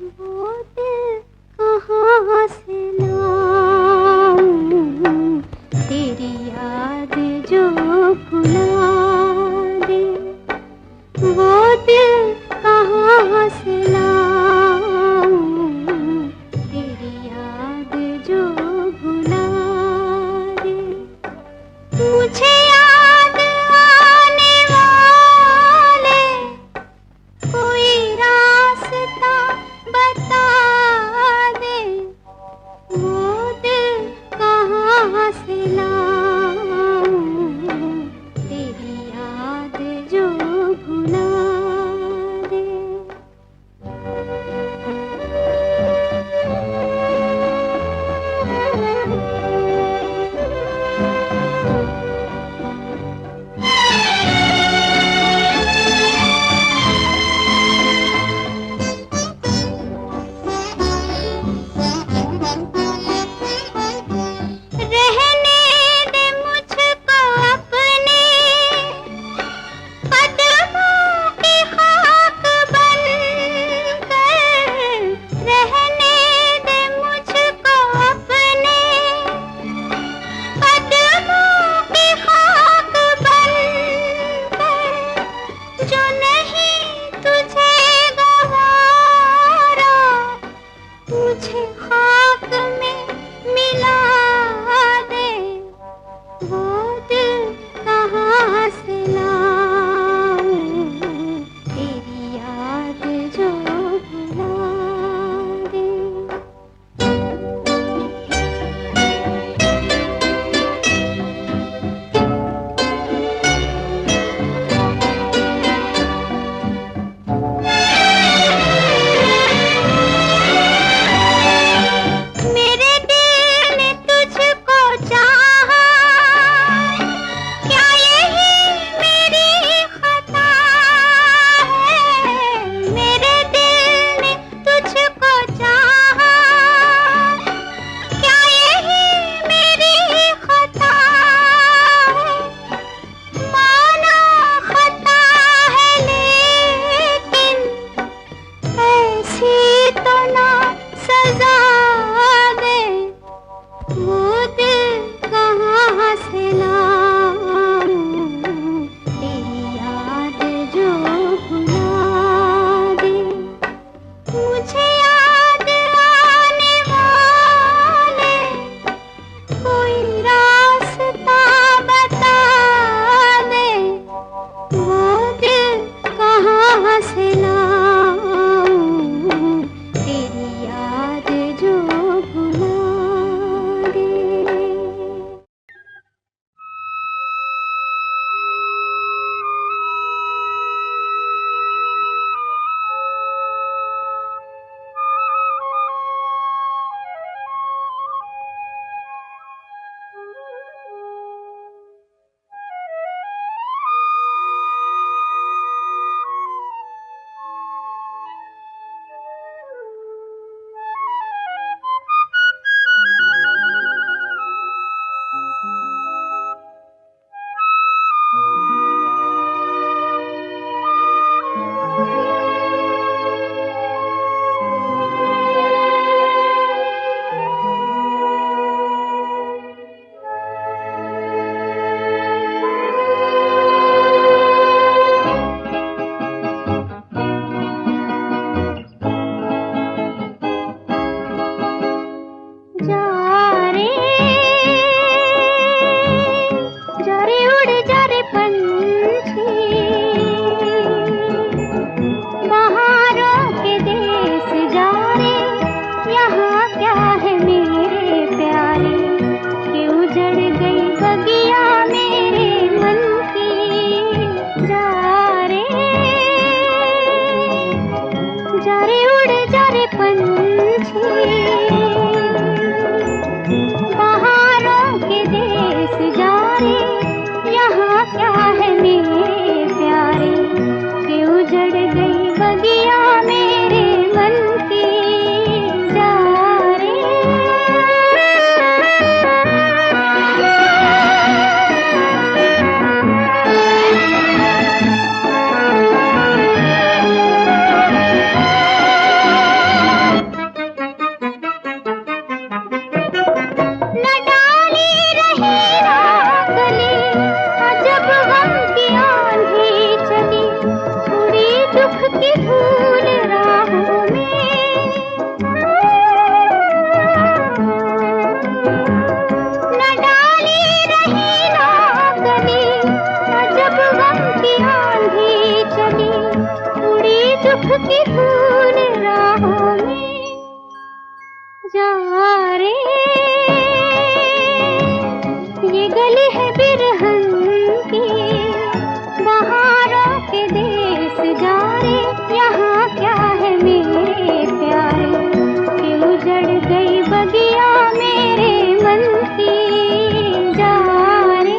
वो दिल कहाँ से लाऊं, तेरी याद जो भुला दे। वो दिल कहाँ से लाऊं, तेरी याद जो भुला दे। मुझे याद आने वाले कोई रास्ता बता दे। वो दिल कहाँ से लाऊं, तेरी याद जो भुला दे। रहने दे मुझको अपने कदमों की खाक बनकर। रहने दे मुझको अपने कदमों की खाक बनकर। जो नहीं तुझे गवारा, मुझे खाक में मिला दे। वो दिल कहाँ से लाऊं, तेरी याद जो भुला दे। मेरे दिल ने तुझको चाहा, क्या यही मेरी खता है। मेरे दिल ने तुझको चाहा, क्या यही मेरी खता है। माना खता है लेकिन ऐसी तो ना सजा दे। वो दिल कहाँ से लाऊं, तेरी याद जो भुला दे। मुझे याद आने वाले कोई रास्ता बता दे। वो दिल कहाँ से लाऊं, तेरी याद जो भुला दे। जा रे उड़ जा रे पंछी, बहारों के देश जा रे। यहाँ क्या है मेरे प्यारे, कि उजड़ गई बगिया मेरे मन की। जा रे उड़ जा रे पंछी, बहारों के देश जा रे। यहाँ क्या है मेरे प्यारे, कि उजड़ गई बगिया मेरे मन की। जा रे जा रे ये गली है बिरहन की, बहारों के देश जा रे। यहाँ क्या है मेरे प्यारे, कि उजड़ गई बगिया मेरे मन की। जा रे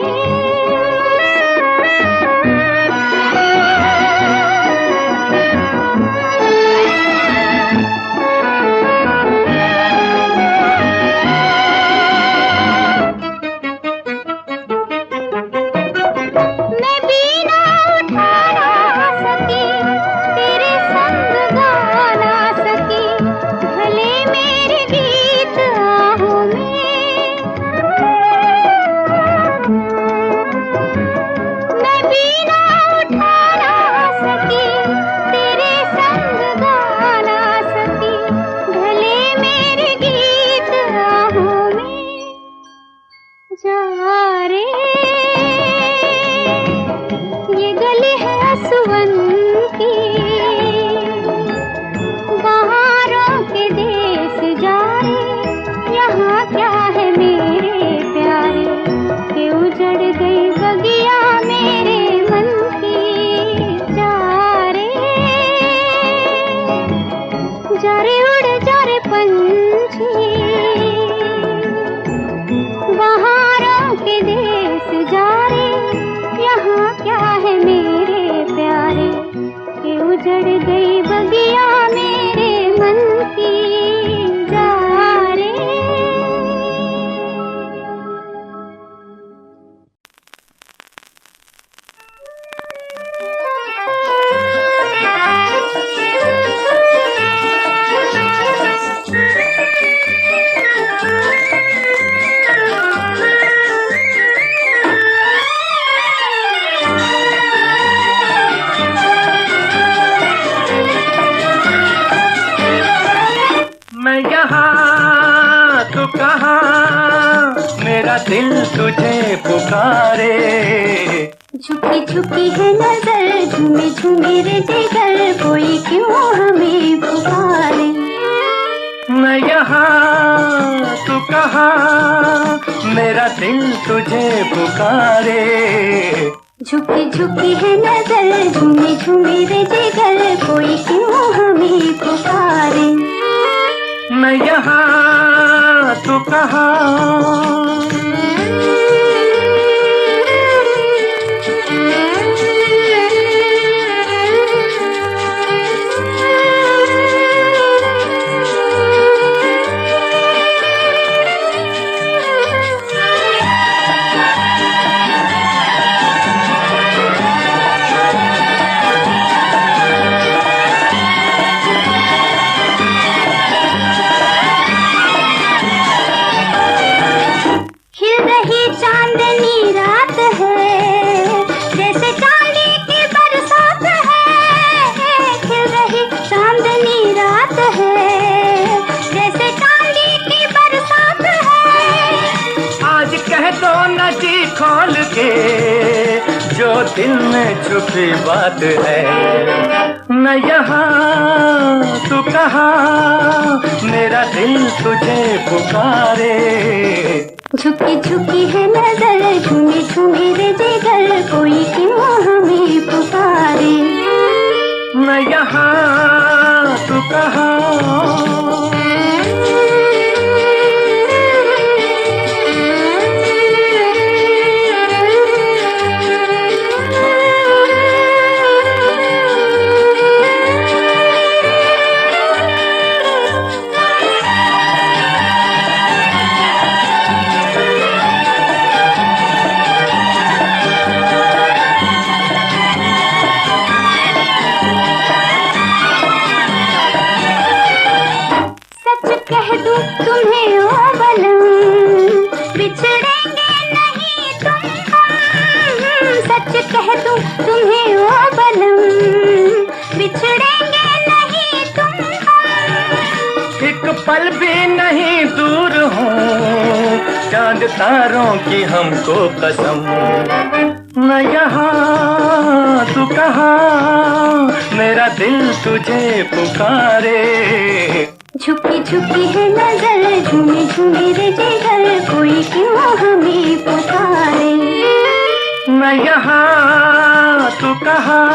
दिल तुझे पुकारे। झुकी झुकी है नजर, झूमे झूमे रे जिगर, कोई क्यों हमें पुकारे। मैं यहाँ तू कहाँ, मेरा दिल तुझे पुकारे। झुकी झुकी है नजर, झूमे झूमे रे जिगर, कोई क्यों हमें पुकारे। मैं यहाँ तू कहाँ। चांदनी रात है, जैसे चांदी की बरसात है। खिल रही चांदनी रात है, जैसे चांदी की बरसात है। आज कह दो न जी खोल के, जो दिल में छुपी बात है। मैं यहाँ तू कहाँ, मेरा दिल तुझे पुकारे। झुकी झुकी है नजर, झूमे झूमे रे जिगर, कोई क्यों हमें पुकारे। मैं यहाँ तू कहाँ। तुम्हें ओ बलम, बिछड़ेंगे नहीं तुम हम। सच कह दूं तुम्हें ओ बलम, बिछड़ेंगे नहीं तुम हम। एक पल भी नहीं दूर हूँ, चांद तारों की हमको कसम। मैं यहाँ तू कहाँ, मेरा दिल तुझे पुकारे। झुकी झुकी है नजर, झूमे झूमे रे जिगर, कोई क्यों हमें पुकारे। मैं यहाँ तू कहाँ,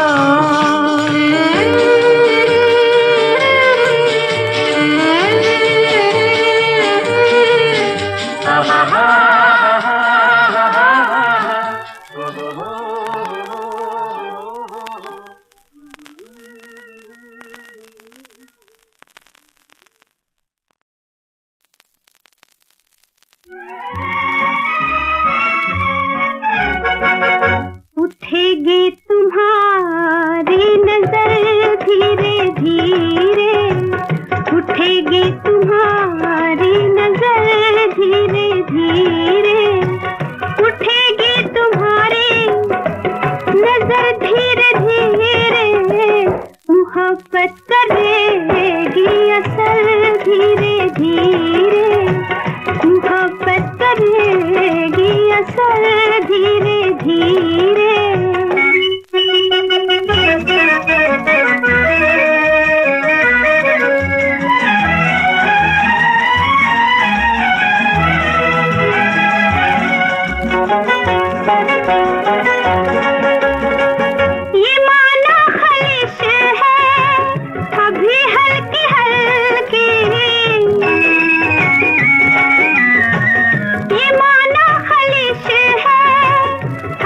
उठेगी तुम्हारी नजर धीरे धीरे, उठेगी तुम्हारी नजर धीरे धीरे, उठेगी तुम्हारी नजर धीरे धीरे, मोहब्बत करेगी असर धीरे धीरे, मोहब्बत करेगी असर धीरे धीरे। ये माना ख्वाहिश है अभी हल्की हल्की, ये माना ख्वाहिश है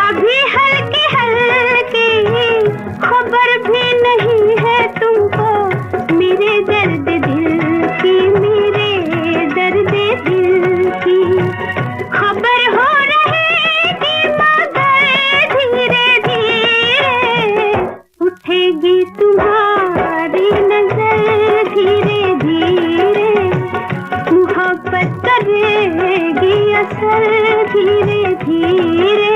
अभी हल्की हल्की, खबर भी नहीं है तुमको मेरे दर्द दिल की, मेरे दर्द दिल की खबर हो रहेगी मगर धीरे धीरे, उठेगी तुम्हारी नजर धीरे धीरे, मोहब्बत करेगी असर धीरे धीरे।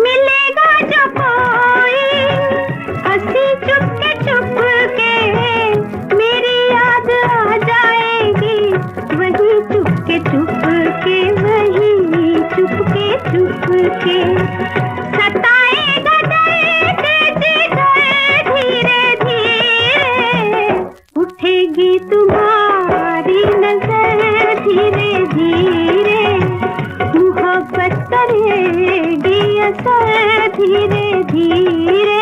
मिलेगा जो कोई हंसी चुपके चुपके, मेरी याद आ जाएगी वही चुपके चुपके, वही चुपके चुपके, सताएगा दर्द जिगर धीरे धीरे, उठेगी तुम्हारी नजर धीरे धीरे, मोहब्बत करेगी असर धीरे धीरे।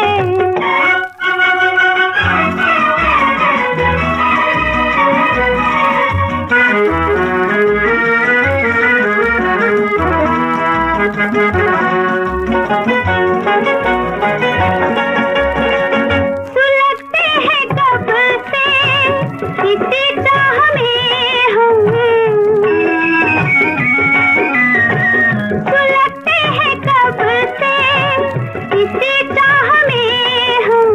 सुलगते हैं कब से इसी चाह में हम, सुलगते हैं कब से इसी चाह में हम,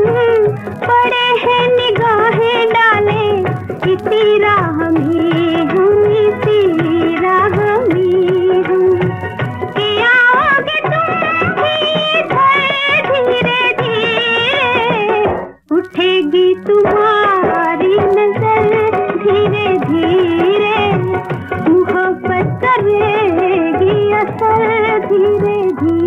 पड़े हैं निगाहें डाले इसी राह में हम, इसी राह में हम, कि आओगे तुम भी इधर धीरे धीरे, उठेगी तुम्हारी नजर धीरे धीरे, मोहब्बत करेगी असर धीरे धीरे।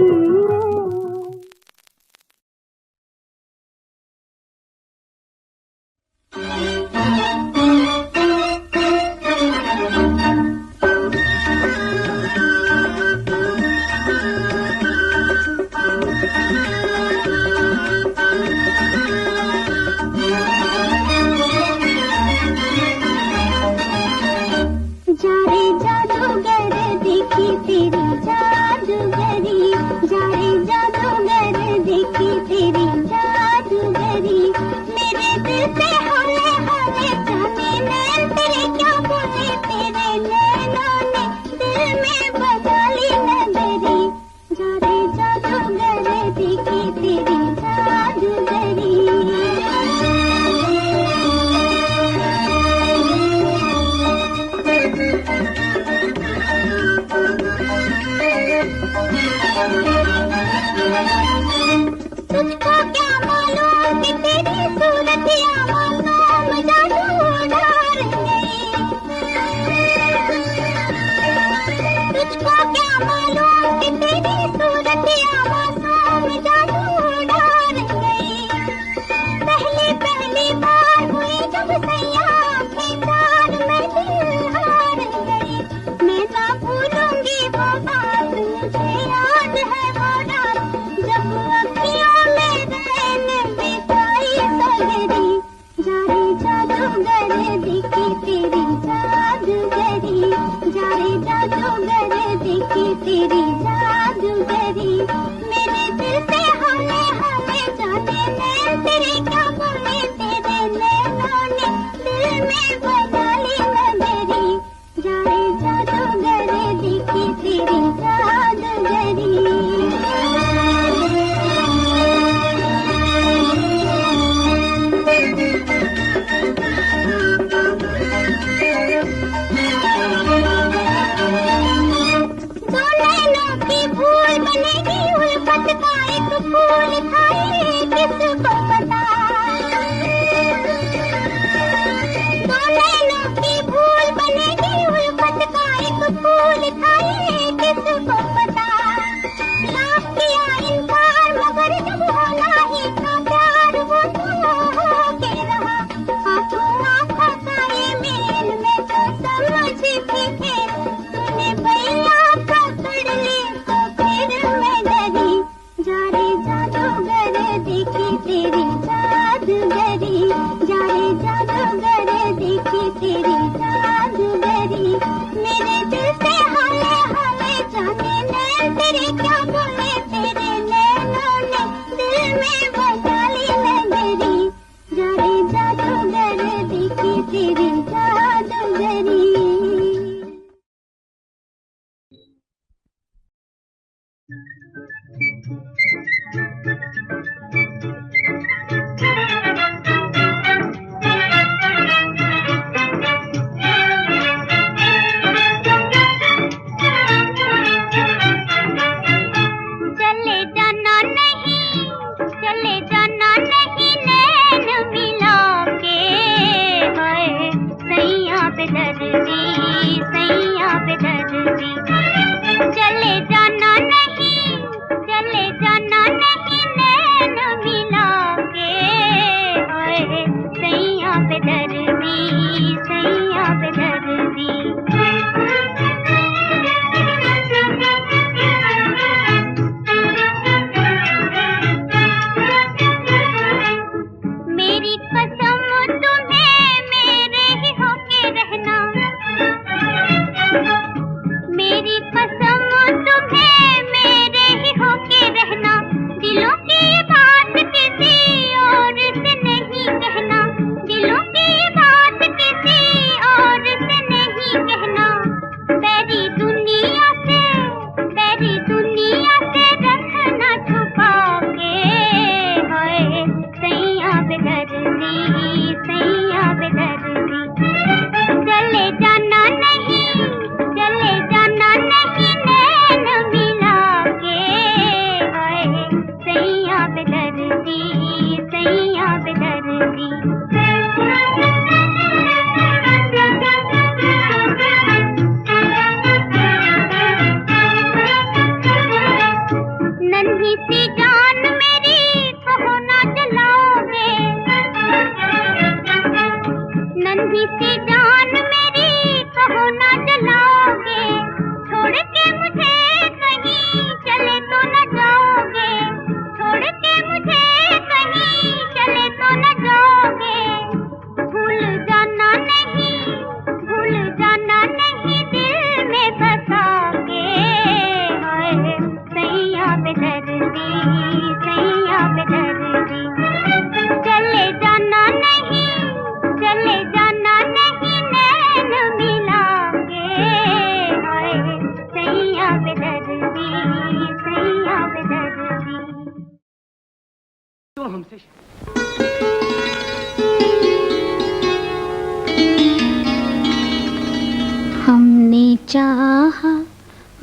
हमने चाहा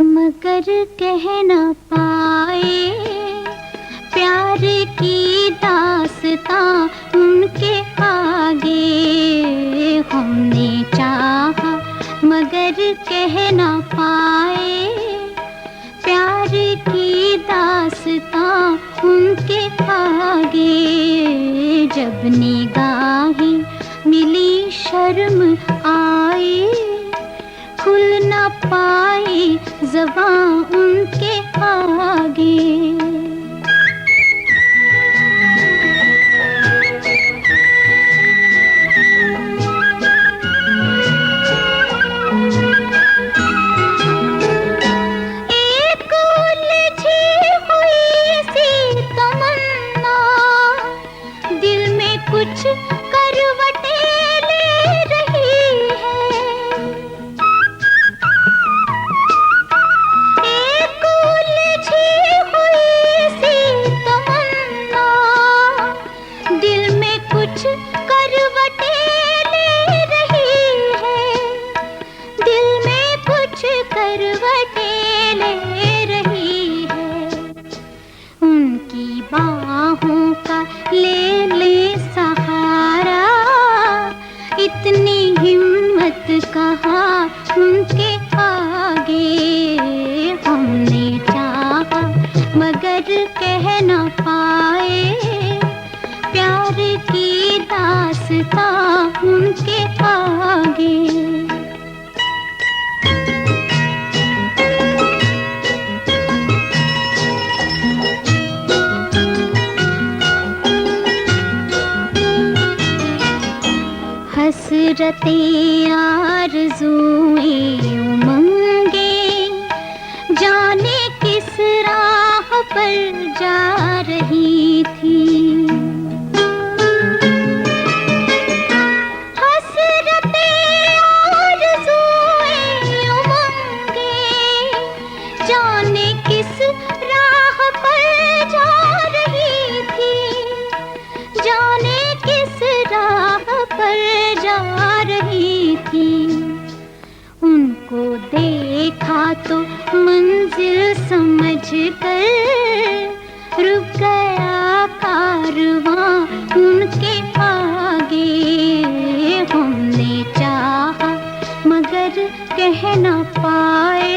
मगर कह न पाए, प्यार की दास्तां उनके आगे। हमने चाहा मगर कह न पाए, प्यार की दास्तां उनके आगे। जब निगाहें मिली शर्म आए, खुल न पाए ज़बां उनके आगे। कुछ करवटें ले रही है, एक उलझी हुई सी तमन्ना, दिल में कुछ करवटें ले रही है, दिल में कुछ करवटें ले रही है। उनकी बाहों का ले सहारा, इतनी हिम्मत कहाँ उनके आगे। हमने चाहा मगर कह न पाए, प्यार की दास्तां उनके आगे। हसरतें आरज़ूएं उमंगे, जाने किस राह पर जा रही थी। हसरतें आरज़ूएं उमंगे, जाने किस राह पर जा रही थी, जाने किस राह पर जा रही थी। उनको देखा तो मंजिल समझ कर रुक गया कारवां उनके आगे। हमने चाहा मगर कह न पाए,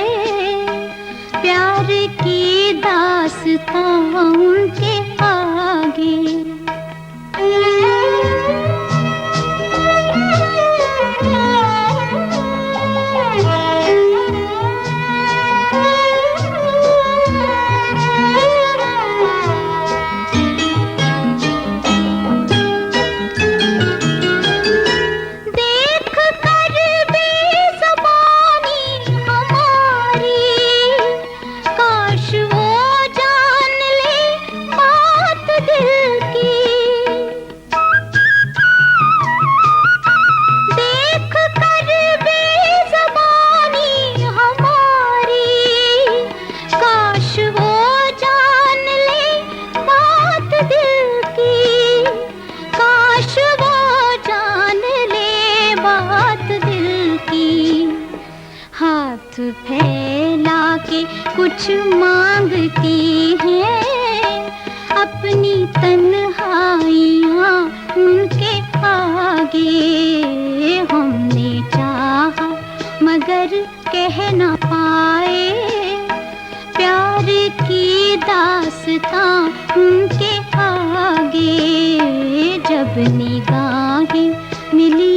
प्यार की दास्तां उनके आगे। फैला के कुछ मांगती है, अपनी तन्हाइयाँ उनके आगे। हमने चाहा मगर कह न पाए, प्यार की दास्तां उनके आगे। जब निगाहें मिली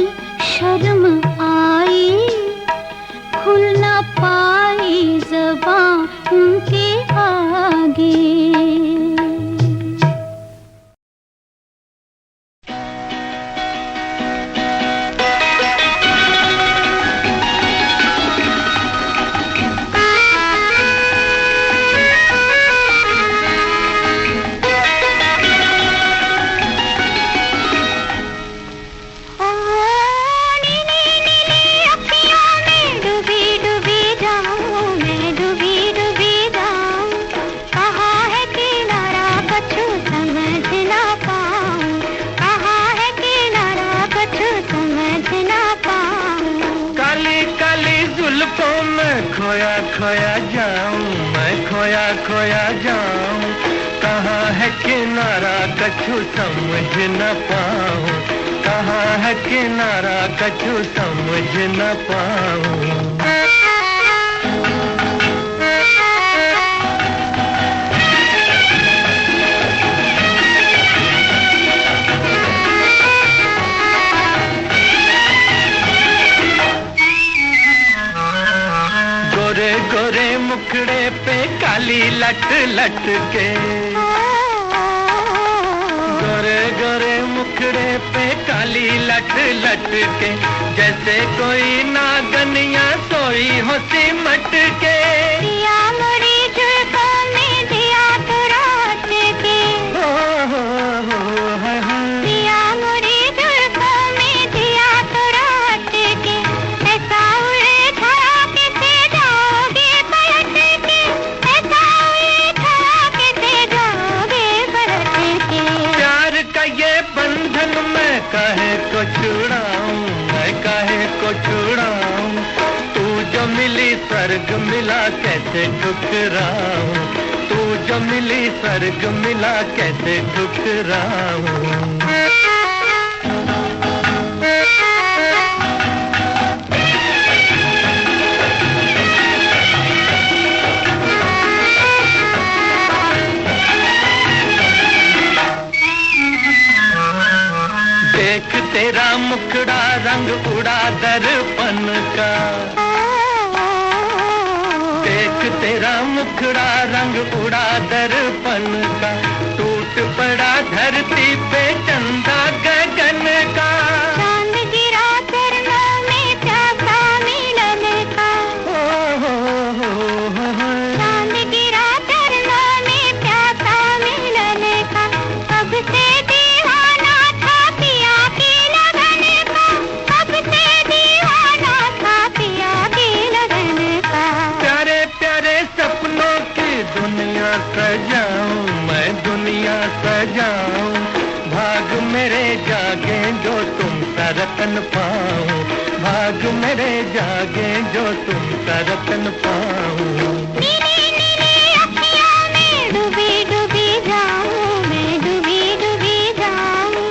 शर्म आई, खुल न पाई ज़बां उनके आगे। खोया जाऊं मैं, खोया जाऊं, कहाँ है किनारा कछु समझ न पाऊं, कहाँ है किनारा कछु समझ न पाऊं। पे काली लट लट के, गोरे गोरे मुखड़े पे काली लट लट के, जैसे कोई नागनिया सोई हो सिमट के। दिया मोरी जुल्फों में दिया तो रात के, दिया मोरी जुल्फों में दिया तो रात के, ऐसा उलझा कैसे जाओगे पलट के, ऐसा उलझा कैसे जाओगे पलट के। प्यार का ये बंधन मैं काहे को छुड़ाऊं, मैं काहे को छुड़ाऊं, तू जो मिली स्वर्ग मिला कैसे ठुकराऊं, तू जो मिली स्वर्ग मिला कैसे ठुकराऊं। देख तेरा मुखड़ा रंग उड़ा दर्पण का, देख तेरा मुखड़ा रंग उड़ा दर्पण का, टूट पड़ा धरती पे चंदा गगन का। चांद गिरा चरणों में प्यासा मिलन का, चांद गिरा चरणों में प्यासा मिलन का, कब से दीवाना था पिया की लगन का, कब से दीवाना था पिया की लगन का। प्यारे प्यारे सपनों की दुनिया सजाऊं, मैं दुनिया सजाऊं, भाग मेरे जागे जो तुम सा रतन पाऊं, भाग मेरे जागे जो तुम सा रतन पाऊं। नीली नीली अखियों में डूबी डूबी जाऊं, मैं डूबी डूबी जाऊं,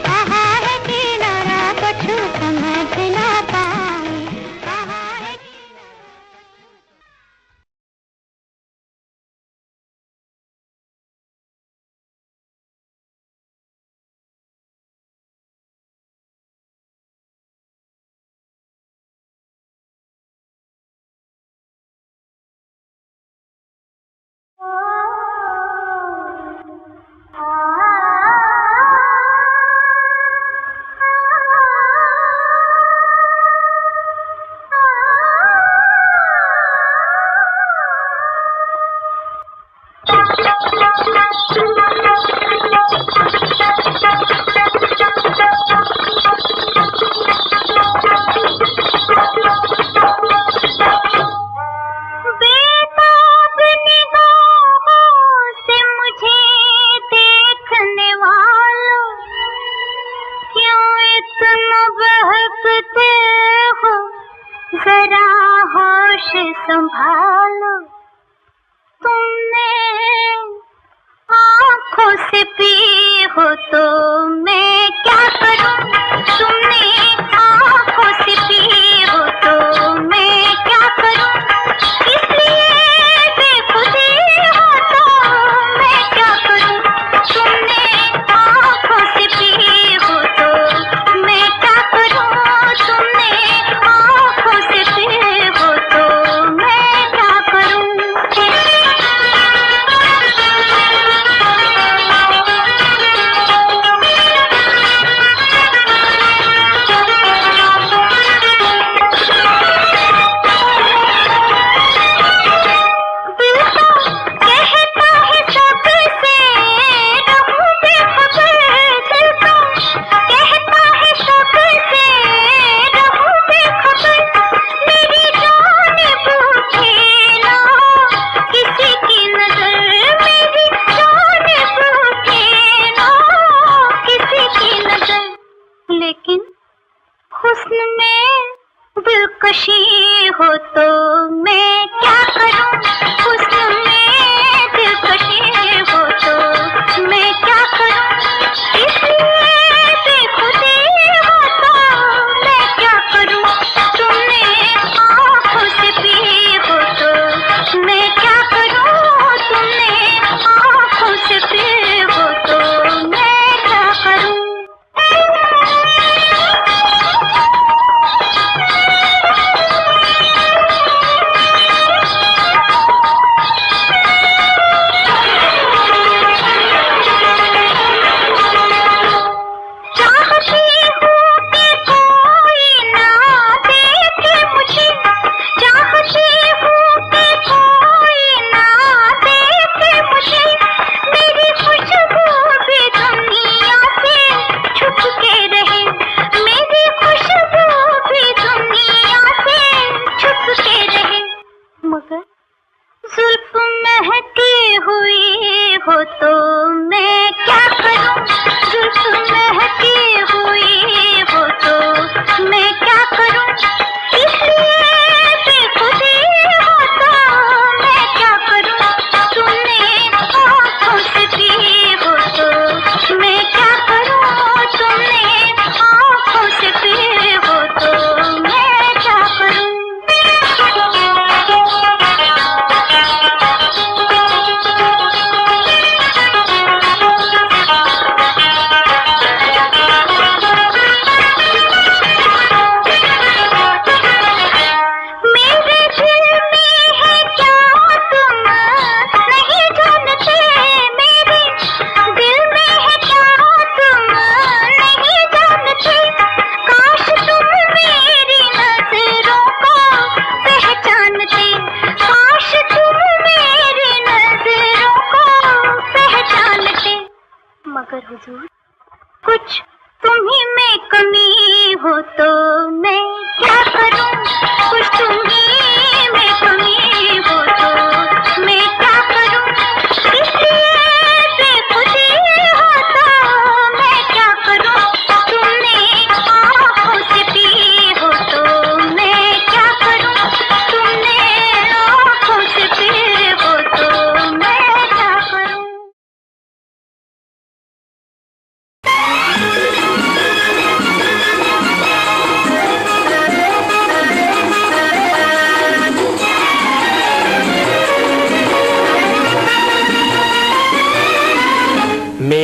कहाँ है किनारा कुछ समझ ना पाऊं, कहाँ है किनारा। बेताब निगाहों से मुझे देखने वालों, क्यों इतना बहकते हो, जरा होश संभालो। तुमने आँखों से पी हो तो मैं क्या करूं, तुमने आँखों से पी हो तो मैं क्या करूं, इसलिए बेखुदी हो तो मैं क्या करूं, तुमने आँखों से पी हो तो मैं क्या करूं, तुमने आँखों से पी हो तो मैं क्या करूं। लेकिन हुस्न में दिलकशी हो तो मैं क्या करूं, हुस्न में दिलकशी हो तो मैं क्या करूं, इसलिए बेखुदी हो तो मैं क्या करूं, तुमने आँखों से पी हो तो मैं क्या करूं, तुमने आँखों से पी हो तो मैं क्या करूं।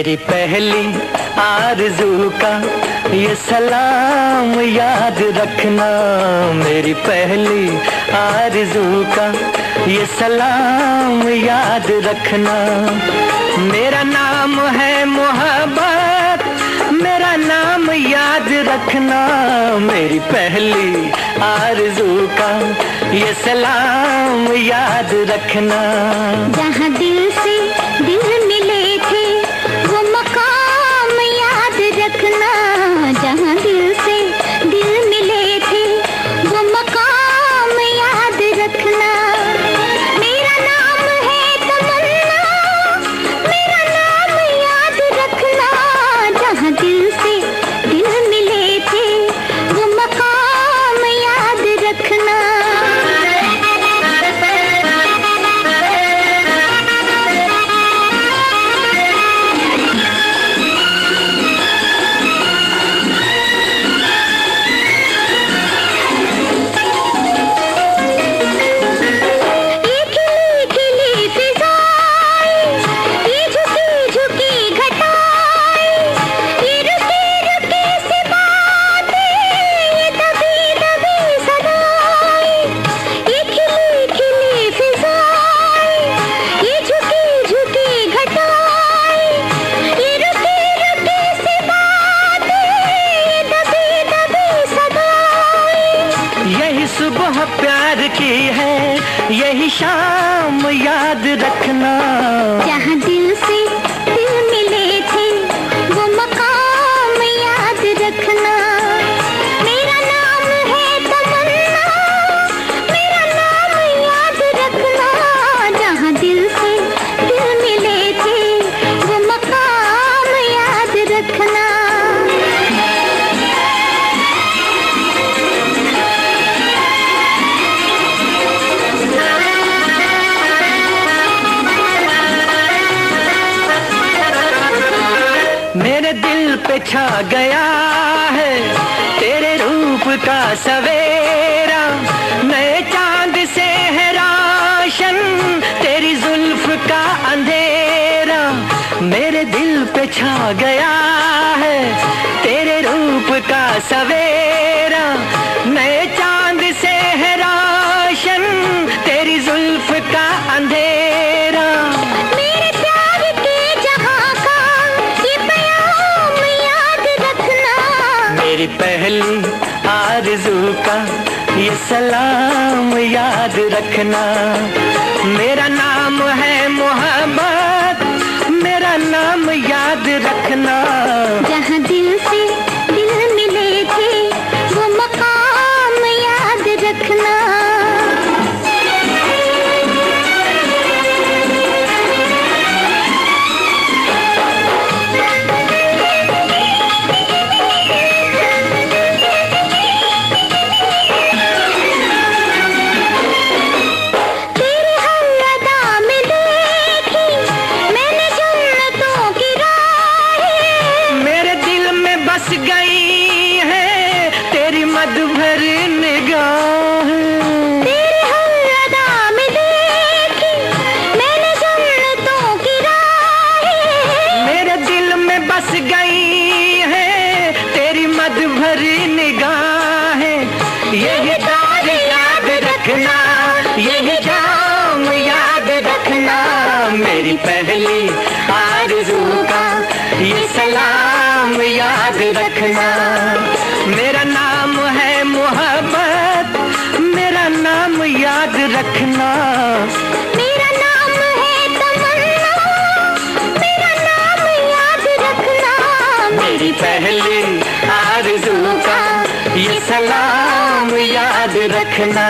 मेरी पहली आरज़ू का ये सलाम याद रखना, मेरी पहली आरज़ू का ये सलाम याद रखना। मेरा नाम है मोहब्बत, मेरा नाम याद रखना, मेरी पहली आरज़ू का ये सलाम याद रखना। जहाँ दिल से दिल मिले थे वो मकाम याद रखना, जहाँ दिल से दिल मिले थे वो मकाम याद रखना। मेरा नाम है तमन्ना, मेरा नाम याद रखना, जहाँ दिल से दिल मिले थे वो मकाम याद रखना। सुबह प्यार की है यही शाम याद रखना, जहाँ दिल से दिल मिले थे वो मकाम याद रखना। मेरा नाम है तमन्ना, मेरा नाम याद रखना, जहाँ दिल से दिल मिले थे वो मकाम याद रखना। मेरे दिल पे छा गया है तेरे रूप का सवेरा, नए चांद से है रोशन तेरी जुल्फ का अंधेरा। मेरे दिल पे छा गया है तेरे रूप का सवेरा, नए चांद से है रोशन तेरी जुल्फ का अंधेरा। मेरी पहली आरज़ू का ये सलाम याद रखना। मेरा नाम है मोहब्बत, मेरा नाम याद रखना, जहाँ दिल से दिल मिले थे वो मकाम याद रखना। गई है तेरी मधुर निगाहें, तेरी हर अदा में देखी मैंने जन्नतों की राहें। मेरे दिल में बस गई है तेरी मधुर निगाहें। यही दौर याद रखना, यही जाम याद रखना, मेरी पहली आरज़ू का ये सलाम याद रखना। मेरा नाम है मोहब्बत, मेरा नाम याद रखना, मेरा नाम है तमन्ना, मेरा नाम याद रखना, मेरी पहली आरज़ू का ये सलाम याद रखना।